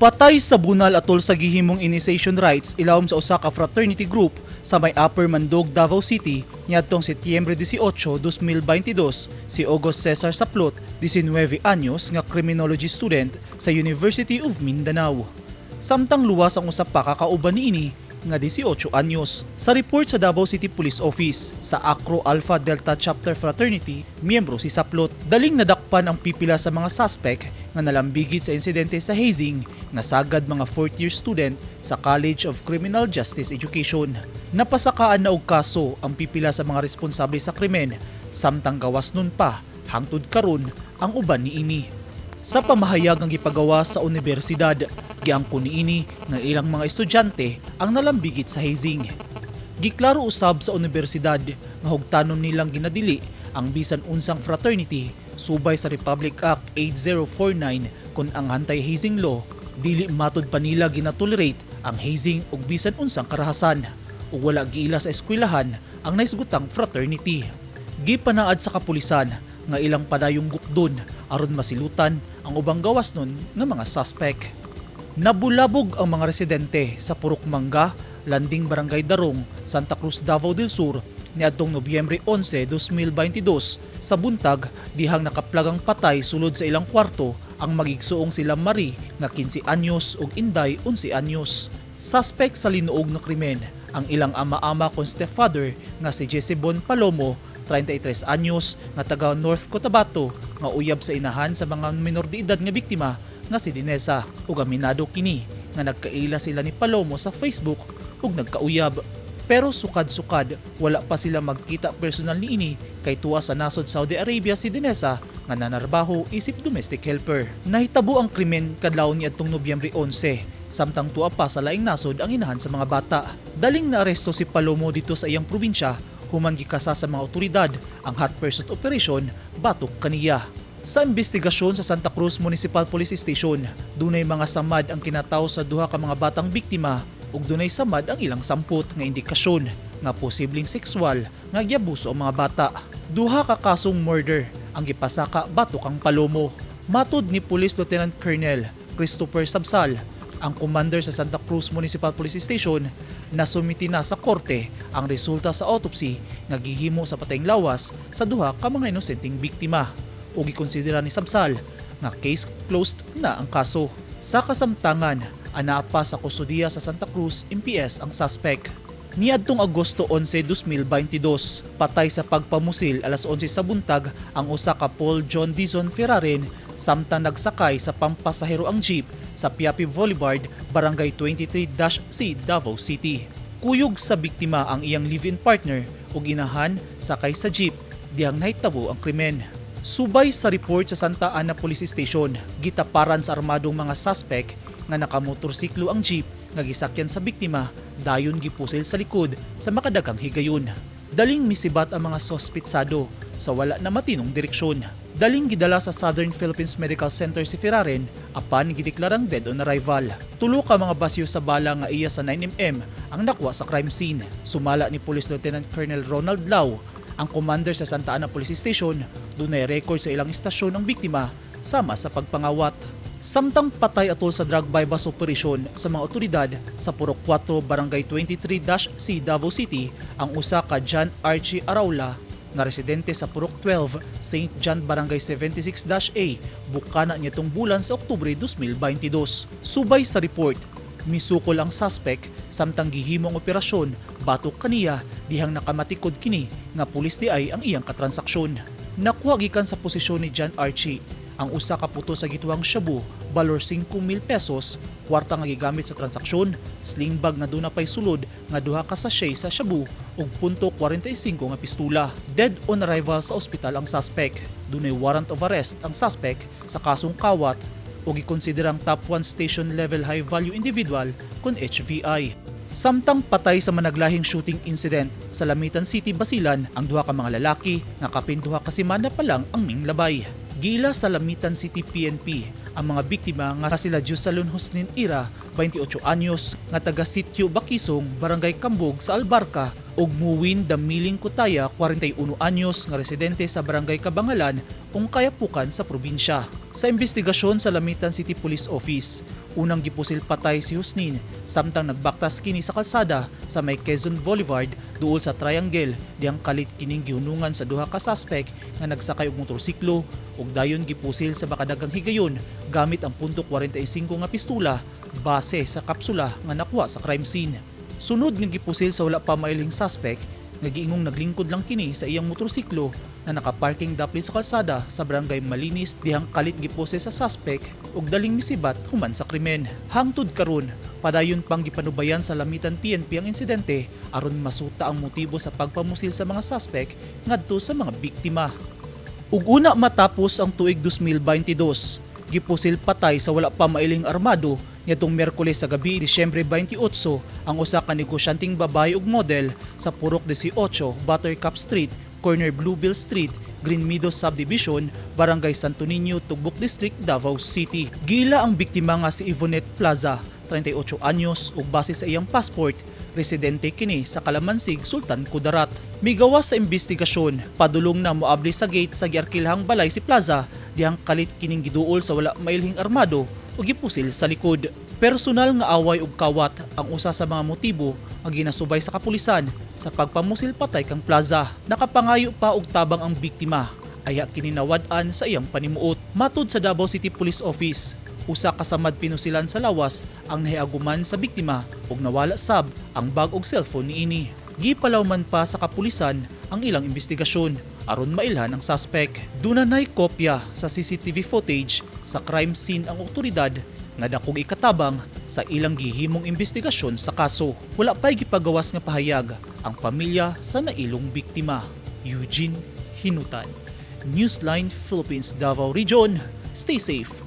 Patay sa bunal atol sa gihimong initiation rites ilawom sa usa ka fraternity group sa may Upper Mandog, Davao City niadtong Setyembre 18, 2022 si August Cesar Saplot, 19 anyos nga criminology student sa University of Mindanao. Samtang luwas ang usa pa ka kauban niini nga 18 anyos. Sa report sa Davao City Police Office sa Acro Alpha Delta Chapter Fraternity, miyembro si Saplot. Daling nadakpan ang pipila sa mga suspect nga nalambigit sa insidente sa hazing nga sagad mga 4th year student sa College of Criminal Justice Education. Napasakaan na og kaso ang pipila sa mga responsable sa krimen, samtang gawas nun pa hangtod karon ang uban niini. Sa pamahayag ang gipagawa sa universidad, giangkon niini nga ilang mga estudyante ang nalambigit sa hazing. Giklaro usab sa universidad nga hugtanon nilang ginadili ang bisan unsang fraternity subay sa Republic Act 8049 kun ang anti-hazing law dili matud pa nila ginatolerate ang hazing ug bisan unsang karahasan ug wala giila sa eskwelahan ang naisgutang fraternity. Gipanaad sa kapulisan nga ilang padayong gukdon aron masilutan ang ubang gawas nun nga mga suspect. Nabulabog ang mga residente sa Purok Mangga, Landing Barangay Darong, Santa Cruz, Davao del Sur niadtong Nobyembre 11, 2022 sa buntag dihang nakaplagang patay sulod sa ilang kwarto ang magigsuong sila Marie nga 15 anyos ug Inday 11 anyos. Suspect sa linuog nga krimen ang ilang ama-ama kon stepfather nga si Jessebon Palomo 33 anyos nga taga North Cotabato nga uyab sa inahan sa mga minor de edad nga biktima nga si Dinesa ug aminado kini nga nagkaila sila ni Palomo sa Facebook ug nagkauyab. Pero sukad-sukad wala pa sila magkita personal niini kay tuwa sa nasod Saudi Arabia si Dinesa nga nanarbaho isip domestic helper. Nahitabo ang krimen kadlaw niadtong Nobyembre 11 samtang tuwa pa sa laing nasod ang inahan sa mga bata. Daling naaresto si Palomo dito sa iyang probinsya human gikasa sa mga otoridad ang hot pursuit operation batok kaniya. Sa investigasyon sa Santa Cruz Municipal Police Station, dunay mga samad ang kinataw sa duha ka mga batang biktima ug dunay samad ang ilang sampot nga indikasyon nga posibleng sexual nga giabuso ang mga bata. Duha ka kasong murder ang gipasaka batok ang Palomo. Matud ni Police Lieutenant Colonel Christopher Sabsal, ang commander sa Santa Cruz Municipal Police Station, nasumiti na sa korte ang resulta sa autopsy nga gihimo sa patayng lawas sa duha ka mga inosenteng biktima ug gikonsidera ni Sabsal nga case closed na ang kaso. Sa kasamtangan, anaa pa sa kustodiya sa Santa Cruz MPS ang suspect. Niadtong Agosto 11, 2022, patay sa pagpamusil alas 11 sa buntag ang usa ka Paul John Dizon Ferraren samtang nagsakay sa pampasahero ang jeep sa Piapi Boulevard, Barangay 23-C, Davao City. Kuyog sa biktima ang iyang live-in partner ug inahan sakay sa jeep dihang nahitabo ang krimen. Subay sa report sa Santa Ana Police Station, gitaparan sa armadong mga suspect nga nakamotorsiklo ang jeep nga gisakyan sa biktima dayon gipusil sa likod sa makadagang higayon. Daling misibat ang mga sospitsado sa wala na matinong direksyon. Daling gidala sa Southern Philippines Medical Center si Ferraren apan gideklarang dead on arrival. Tulo ka mga basyo sa bala nga iya sa 9mm ang nakuha sa crime scene. Sumala ni Police Lieutenant Colonel Ronald Lau, ang commander sa Santa Ana Police Station, dunay record sa ilang istasyon ang biktima sama sa pagpangawat. Samtang patay atol sa drug bypass operation sa mga otoridad sa Purok 4 Barangay 23-C Davao City ang usa ka John Archie Araula nga residente sa Purok 12 St. John Barangay 76-A bukana nitong bulan sa Oktubre 2022. Subay sa report, misukol ang suspect samtang gihimong operasyon batok kaniya dihang nakamatikod kini nga pulis di ay ang iyang katransaksyon. Nakuha gikan sa posisyon ni John Archie ang usa ka puto sa gituang shabu, balor 5,000 pesos, kwarta nga gigamit sa transaksyon, sling bag nga duna pay sulod nga duha ka sachet sa shabu ug .45 nga pistula. Dead on arrival sa ospital ang suspect. Dunay warrant of arrest ang suspect sa kasong kawat ug gikonsiderang top 1 station level high value individual kun HVI. Samtang patay sa managlahing shooting incident sa Lamitan City, Basilan ang duha ka mga lalaki nga kapin duha ka semana pa lang ang minglabay. Gila sa Lamitan City PNP ang mga biktima nga sila Jusalon Husnin Ira, 28 anyos, nga taga Sitio Bakisong, Barangay Kambog sa Albarca ug Muwin Damiling Kutaya, 41 anyos, nga residente sa Barangay Kabangalan, Kayapukan sa probinsya. Sa investigasyon sa Lamitan City Police Office, unang gipusil patay si Husnin samtang nagbaktas kini sa kalsada sa may Quezon Boulevard duol sa Triangle diyang kalit kining gihunungan sa duha ka suspect nga nagsakay og motorsiklo ug dayon gipusil sa makadagang higayon gamit ang .45 nga pistola base sa kapsula nga nakuha sa crime scene. Sunod nga gipusil sa wala pa mailing suspect nga giingong naglingkod lang kini sa iyang motorsiklo na nakaparking dapli sa kalsada sa barangay Malinis dihang kalit gipose sa suspect ug daling misibat human sa krimen. Hangtod karon, padayon pang gipanubayan sa Lamitan PNP ang insidente aron masuta ang motibo sa pagpamusil sa mga suspect ngadto sa mga biktima. Ug una matapos ang tuig 2022, gipusil patay sa wala pa mailing armado nitong Miyerkules sa gabi, Disyembre 28, ang usa ka negosyanteng babae ug model sa Purok 18, Buttercup Street, corner Bluebell Street, Green Meadows Subdivision, Barangay Santo Niño, Tugbok District, Davao City. Gila ang biktima nga si Yvonette Plaza, 38 anyos ug base sa iyang passport, residente kini sa Kalamansig, Sultan Kudarat. Migawas sa investigasyon, padulong na moabli sa gate sa giarkilahang balay si Plaza dihang kalit kining giduol sa wala mailhing armado o gipusil sa likod. Personal nga away ug kawat ang usa sa mga motibo nga ginasubay sa kapulisan sa pagpamusil patay kang Plaza. Nakapangayo pa og tabang ang biktima, aya kini nawad-an sa iyang panimuot. Matud sa Davao City Police Office, usa ka samad pinusilan sa lawas ang nahiaguman sa biktima ug nawala sab ang bag ug cellphone niini. Gipalaw man pa sa kapulisan ang ilang investigasyon aron mailhan ang suspect. Dunay kopya sa CCTV footage sa crime scene ang otoridad nga dakong ikatabang sa ilang gihimong investigasyon sa kaso. Wala pa'y gipagawas nga pahayag ang pamilya sa nailong biktima. Eugene Hinutan, Newsline Philippines, Davao Region. Stay safe